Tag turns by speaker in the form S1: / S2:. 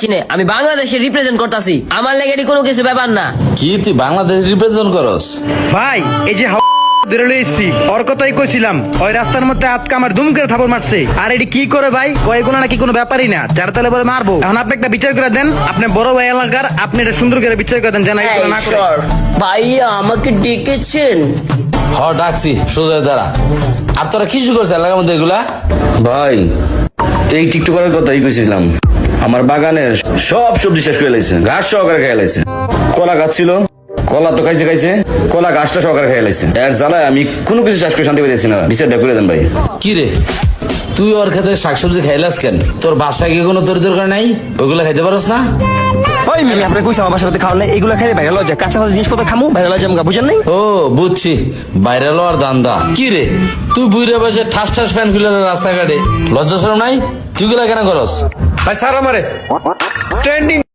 S1: চিনে আমি বাংলাদেশে রিপ্রেজেন্ট করতেছি, আমার লাগে এটি কোনো কিছু ব্যাপার না।
S2: কি তুই বাংলাদেশ রিপ্রেজেন্ট করস?
S3: ভাই এই যে ধরে লইছি ওর কথাই কইছিলাম, ওই রাস্তার মধ্যে আজকে আমার দুম করে থাপড় মারছে। আর এটি কি করে ভাই, কয় গুণা নাকি কোনো ব্যাপারই না, যার তাহলে বলে মারবো। এখন আপনি একটা বিচার করে দেন, আপনি বড় ভাই এলাকার, আপনি এটা সুন্দর করে বিচার করে দেন যেন এই করে না করে।
S1: ভাইয়া আমাকে ডেকেছেন?
S2: হ ডাকছি, সোজা দাঁড়া। আর তোরা কিছু করছে এলাকার মধ্যে এগুলা?
S4: ভাই এই টিকটকারের কথাই কইছিলাম, আমার বাগানের সব সবজি শেষ করে লাইছে, ঘাস সহকারে খেয়ে লাইছে। কলা গাছ ছিল, কলা তো খাইছে, কলা গাছটা সহকারে খেয়ে লাইছে। এর জ্বালায় আমি কোনো কিছু চাষ করে শান্তি পাইতেছি না, বিচারটা করে দেন ভাই।
S2: কি রে তুই ওর খেতে শাকসবজি খাইলাস কেন? তোর বাসায় কি কোনো তোর দরকার নাই? ওগুলা খাইতে পারস না?
S5: ওই মিমি আপনি কইছে আমার বাসার মধ্যে খাওয়া নাই, এগুলো খাইলে বাইরে লজ্জা, কাঁচা কাঁচা জিনিসপত্র খামু বাইরে লজ্জা আমাকে বুঝেন নাই?
S2: ও বুঝছি, বাইরে লওয়ার দান্দা। কি রে তুই বুইরা বসে ঠাস ঠাস ফ্যান খুলে রাস্তাঘাটে, লজ্জা শরম নাই? তুই গুলা কেন করস?
S3: ভাই স্যার আমারে ট্রেন্ডিং